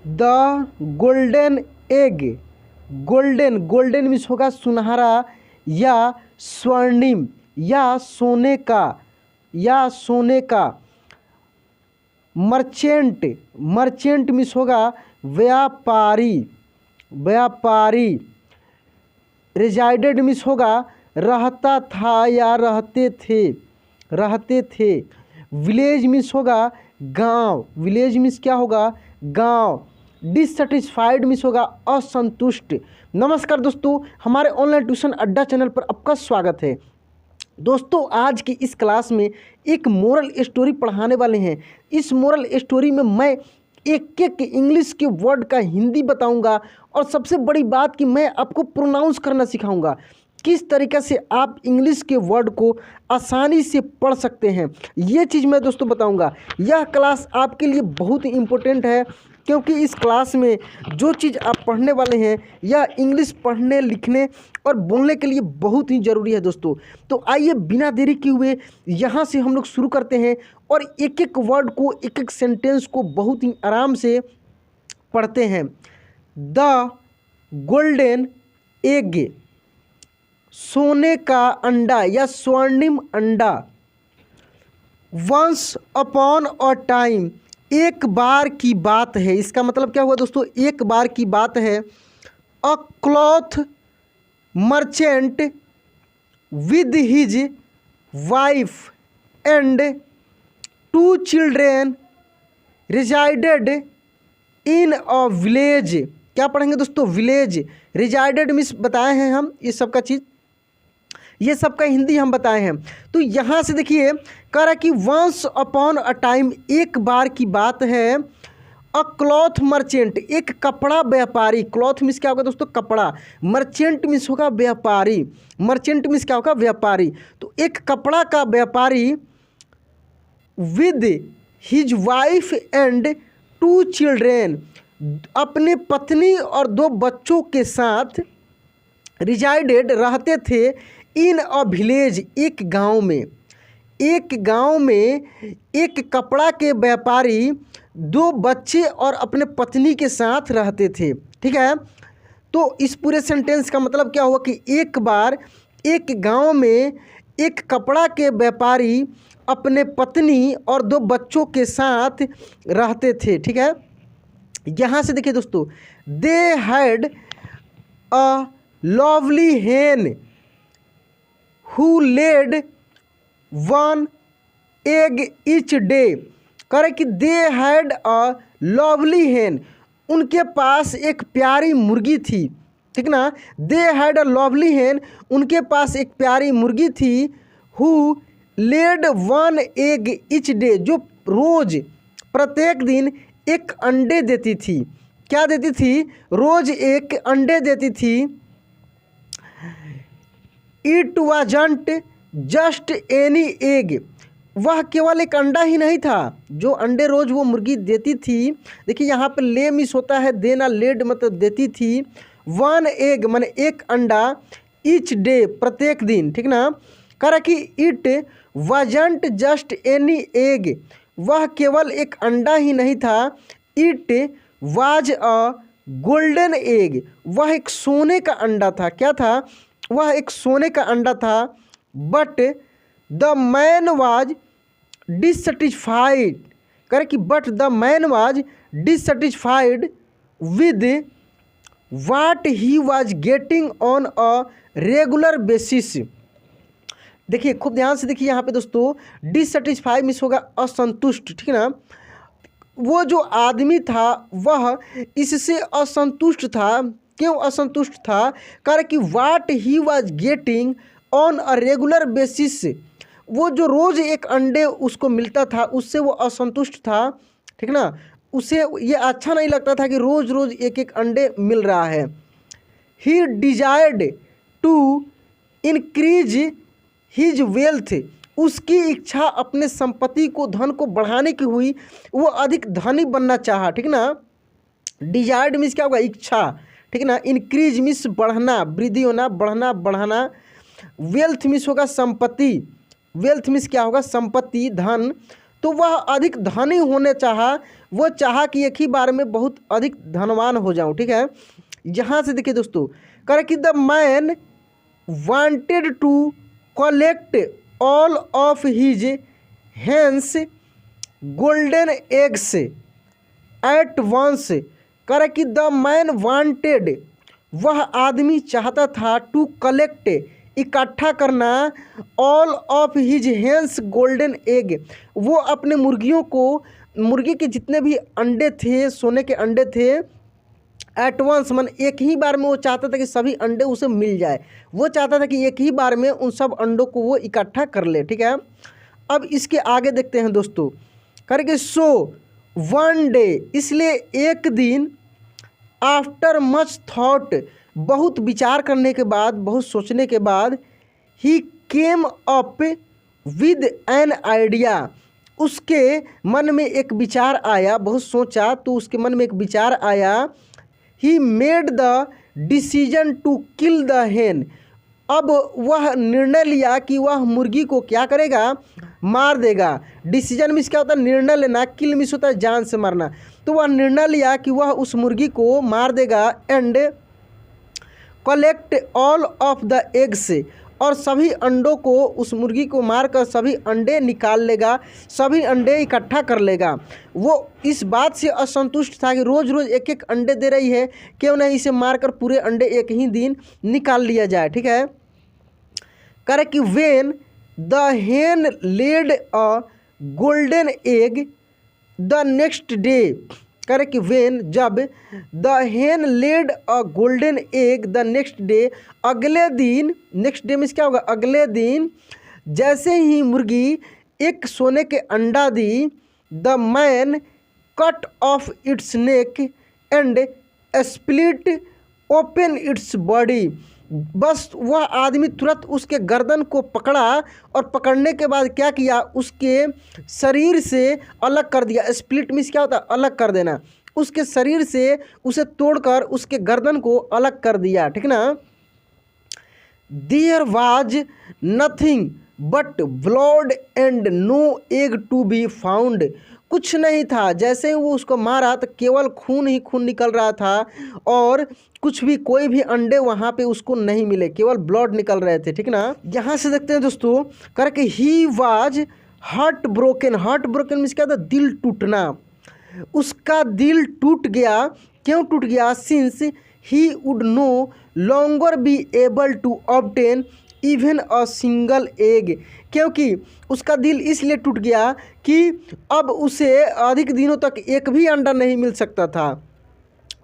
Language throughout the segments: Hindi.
The golden egg. Golden, golden means होगा सुनहरा या स्वर्णिम या सोने का, या सोने का। मर्चेंट, मर्चेंट मीन्स होगा व्यापारी, व्यापारी। रेजाइडेड मीन्स होगा रहता था या रहते थे, रहते थे। विलेज मीन्स होगा गांव, विलेज मीन्स क्या होगा, गांव। डिससेटिस्फाइड मीन्स होगा असंतुष्ट। नमस्कार दोस्तों, हमारे ऑनलाइन ट्यूशन अड्डा चैनल पर आपका स्वागत है। दोस्तों आज की इस क्लास में एक मोरल स्टोरी पढ़ाने वाले हैं। इस मोरल स्टोरी में मैं एक एक इंग्लिश के वर्ड का हिंदी बताऊंगा और सबसे बड़ी बात कि मैं आपको प्रोनाउंस करना सिखाऊंगा, किस तरीक़े से आप इंग्लिश के वर्ड को आसानी से पढ़ सकते हैं, ये चीज़ मैं दोस्तों बताऊंगा। यह क्लास आपके लिए बहुत ही इम्पोर्टेंट है क्योंकि इस क्लास में जो चीज़ आप पढ़ने वाले हैं यह इंग्लिश पढ़ने, लिखने और बोलने के लिए बहुत ही ज़रूरी है दोस्तों। तो आइए बिना देरी किए हुए यहाँ से हम लोग शुरू करते हैं और एक एक वर्ड को, एक एक सेंटेंस को बहुत ही आराम से पढ़ते हैं। द गोल्डन एग, सोने का अंडा या स्वर्णिम अंडा। वंस अपॉन अ टाइम, एक बार की बात है। इसका मतलब क्या हुआ दोस्तों, एक बार की बात है। अ cloth merchant with his wife and 2 children resided in a village. क्या पढ़ेंगे दोस्तों, विलेज। रिजाइडेड मीन्स बताए हैं हम, ये सब का चीज़, ये सब का हिंदी हम बताए हैं। तो यहाँ से देखिए कह रहा है कि वंस अपॉन अ टाइम, एक बार की बात है। अ क्लॉथ मर्चेंट, एक कपड़ा व्यापारी। क्लॉथ मीन्स क्या होगा दोस्तों, कपड़ा। मर्चेंट मीन्स होगा व्यापारी, मर्चेंट मीन्स क्या होगा, व्यापारी। तो एक कपड़ा का व्यापारी with his wife and 2 children, अपने पत्नी और 2 बच्चों के साथ रिजाइडेड रहते थे। इन अ विलेज, एक गांव में। एक गांव में एक कपड़ा के व्यापारी 2 बच्चे और अपने पत्नी के साथ रहते थे। ठीक है, तो इस पूरे सेंटेंस का मतलब क्या हुआ कि एक बार एक गांव में एक कपड़ा के व्यापारी अपने पत्नी और 2 बच्चों के साथ रहते थे। ठीक है, यहाँ से देखिए दोस्तों, दे had a lovely hen who laid 1 egg each day। कह रहे कि they had a lovely hen, उनके पास एक प्यारी मुर्गी थी। ठीक ना, they had a lovely hen, उनके पास एक प्यारी मुर्गी थी। Who laid 1 egg each day, जो रोज़, प्रत्येक दिन एक अंडे देती थी। क्या देती थी, रोज़ एक अंडे देती थी। It wasn't just any egg, वह केवल एक अंडा ही नहीं था जो अंडे रोज़ वो मुर्गी देती थी। देखिए यहाँ पे ले मिस होता है, देना, लेड मतलब देती थी। 1 egg माने एक अंडा, ईच डे प्रत्येक दिन। ठीक ना, कह रहा कि it wasn't just any egg, वह केवल एक अंडा ही नहीं था। It was a golden egg, वह एक सोने का अंडा था। क्या था, वह एक सोने का अंडा था। But the man was dissatisfied, करे कि but the man was dissatisfied with what he was getting on a regular basis. देखिए खूब ध्यान से देखिए यहाँ पे दोस्तों, डिससेटिस्फाई मिस होगा असंतुष्ट। ठीक है ना, वो जो आदमी था वह इससे असंतुष्ट था। क्यों असंतुष्ट था, कारण कि what he was getting on a regular basis, वो जो रोज़ एक अंडे उसको मिलता था उससे वो असंतुष्ट था। ठीक ना, उसे ये अच्छा नहीं लगता था कि रोज़ रोज़ एक एक अंडे मिल रहा है। He desired to increase his wealth, उसकी इच्छा अपने संपत्ति को, धन को बढ़ाने की हुई। वो अधिक धनी बनना चाहा। ठीक ना, डिजायर्ड मीन्स क्या होगा, इच्छा। ठीक है ना, इंक्रीज मीन्स बढ़ना, वृद्धि होना, बढ़ना, बढ़ाना। वेल्थ मीन्स होगा संपत्ति, वेल्थ मीन्स क्या होगा, संपत्ति, धन। तो वह अधिक धनी होने चाहा, वो चाहा कि एक ही बार में बहुत अधिक धनवान हो जाऊं। ठीक है, यहाँ से देखिए दोस्तों, कह कि the man wanted to collect all of his hens golden eggs at once. कह रहा कि द मैन वांटेड, वह आदमी चाहता था, टू कलेक्ट, इकट्ठा करना, all of his hens golden egg, वो अपने मुर्गियों को, मुर्गी के जितने भी अंडे थे, सोने के अंडे थे, एट वंस मन एक ही बार में वो चाहता था कि सभी अंडे उसे मिल जाए। वो चाहता था कि एक ही बार में उन सब अंडों को वो इकट्ठा कर ले। ठीक है, अब इसके आगे देखते हैं दोस्तों, करके सो वन डे, इसलिए एक दिन, आफ्टर मच थॉट, बहुत विचार करने के बाद, बहुत सोचने के बाद, he came up with an idea, उसके मन में एक विचार आया, बहुत सोचा तो उसके मन में एक विचार आया। He made the decision to kill the hen, अब वह निर्णय लिया कि वह मुर्गी को क्या करेगा, मार देगा। डिसीजन मीन्स क्या होता है, निर्णय लेना, किल मीन्स होता है जान से मारना। तो वह निर्णय लिया कि वह उस मुर्गी को मार देगा, and collect all of the eggs, और सभी अंडों को, उस मुर्गी को मारकर सभी अंडे निकाल लेगा, सभी अंडे इकट्ठा कर लेगा। वो इस बात से असंतुष्ट था कि रोज़ रोज़ एक एक अंडे दे रही है, क्यों नहीं इसे मारकर पूरे अंडे एक ही दिन निकाल लिया जाए। ठीक है, करे कि when the hen laid a golden egg the next day, करे कि वेन, जब, the hen laid a golden egg the next day, अगले दिन, नेक्स्ट डे मीन्स क्या होगा, अगले दिन, जैसे ही मुर्गी एक सोने के अंडा दी, the man cut off its neck and split open its body, बस वह आदमी तुरंत उसके गर्दन को पकड़ा, और पकड़ने के बाद क्या किया, उसके शरीर से अलग कर दिया। स्प्लिट मीन्स क्या होता है, अलग कर देना, उसके शरीर से उसे तोड़कर उसके गर्दन को अलग कर दिया। ठीक ना, there was nothing but blood and no egg to be found, कुछ नहीं था, जैसे ही वो उसको मारा तो केवल खून ही खून निकल रहा था, और कुछ भी, कोई भी अंडे वहाँ पे उसको नहीं मिले, केवल ब्लड निकल रहे थे। ठीक ना, यहाँ से देखते हैं दोस्तों, करके he was heart broken, heart broken means क्या था, दिल टूटना, उसका दिल टूट गया। क्यों टूट गया, since he would no longer be able to obtain even a single egg, क्योंकि उसका दिल इसलिए टूट गया कि अब उसे अधिक दिनों तक एक भी अंडा नहीं मिल सकता था।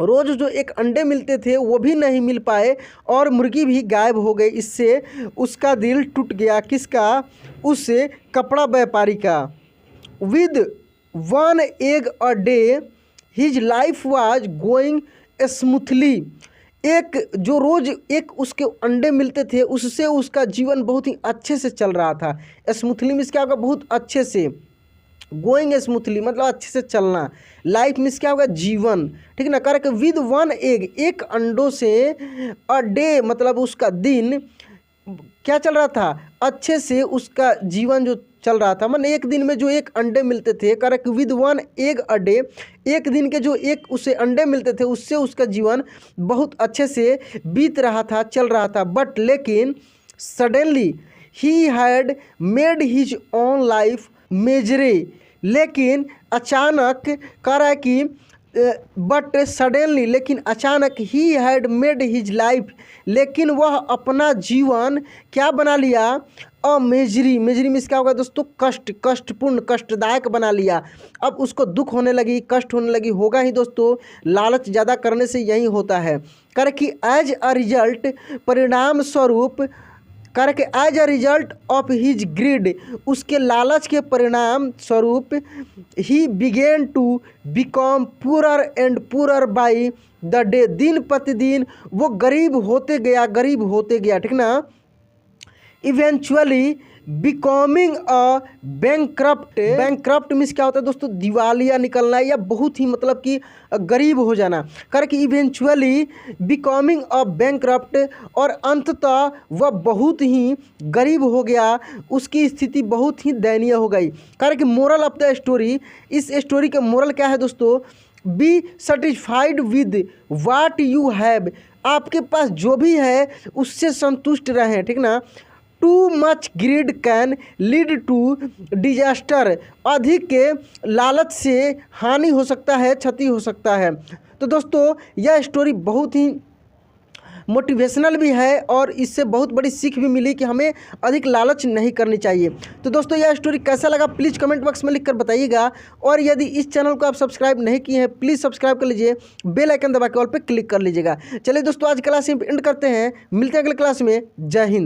रोज़ जो एक अंडे मिलते थे वो भी नहीं मिल पाए, और मुर्गी भी गायब हो गई। इससे उसका दिल टूट गया, किसका, उस कपड़ा व्यापारी का। With one egg a day his life was going smoothly, एक जो रोज़ एक उसके अंडे मिलते थे उससे उसका जीवन बहुत ही अच्छे से चल रहा था। स्मूथली मीन्स क्या होगा, बहुत अच्छे से, गोइंग स्मूथली मतलब अच्छे से चलना, लाइफ मीन्स क्या होगा, जीवन। ठीक ना, कर विद वन एग, एक अंडों से, अ डे मतलब उसका दिन क्या चल रहा था, अच्छे से उसका जीवन जो चल रहा था, मतलब एक दिन में जो एक अंडे मिलते थे, correct, with one egg a day, एक दिन के जो एक उसे अंडे मिलते थे उससे उसका जीवन बहुत अच्छे से बीत रहा था, चल रहा था। बट लेकिन suddenly he had made his own life miserable, लेकिन अचानक कह रहा है कि बट सडनली, लेकिन अचानक, ही हैड मेड हिज लाइफ, लेकिन वह अपना जीवन क्या बना लिया, अमेजरी, मेजरी मीन्स क्या होगा दोस्तों, कष्ट, कष्टपूर्ण, कष्टदायक बना लिया। अब उसको दुख होने लगी, कष्ट होने लगी, होगा ही दोस्तों, लालच ज़्यादा करने से यही होता है। कर कि एज अ रिजल्ट, परिणाम स्वरूप, करके as a result of his greed, उसके लालच के परिणाम स्वरूप, he began to become poor and poor by the day, दिन प्रतिदिन वो गरीब होते गया, गरीब होते गया। ठीक ना, eventually becoming a bankrupt means क्या होता है दोस्तों, दिवालिया निकलना या बहुत ही मतलब कि गरीब हो जाना। कर कि इवेंचुअली बिकमिंग अ बैंकक्रप्ट, और अंततः वह बहुत ही गरीब हो गया, उसकी स्थिति बहुत ही दयनीय हो गई। कर कि मोरल ऑफ द स्टोरी, इस स्टोरी का मोरल क्या है दोस्तों, be satisfied with what you have, आपके पास जो भी है उससे संतुष्ट रहें, ठीक ना। Too much greed can lead to disaster, अधिक के लालच से हानि हो सकता है, क्षति हो सकता है। तो दोस्तों यह स्टोरी बहुत ही मोटिवेशनल भी है और इससे बहुत बड़ी सीख भी मिली कि हमें अधिक लालच नहीं करनी चाहिए। तो दोस्तों यह स्टोरी कैसा लगा प्लीज़ कमेंट बॉक्स में लिखकर बताइएगा, और यदि इस चैनल को आप सब्सक्राइब नहीं किए हैं प्लीज़ सब्सक्राइब कर लीजिए, बेल आइकन दबा के ऑल पे क्लिक कर लीजिएगा। चलिए दोस्तों आज क्लास एंड करते हैं, मिलते हैं अगले क्लास में। जय हिंद।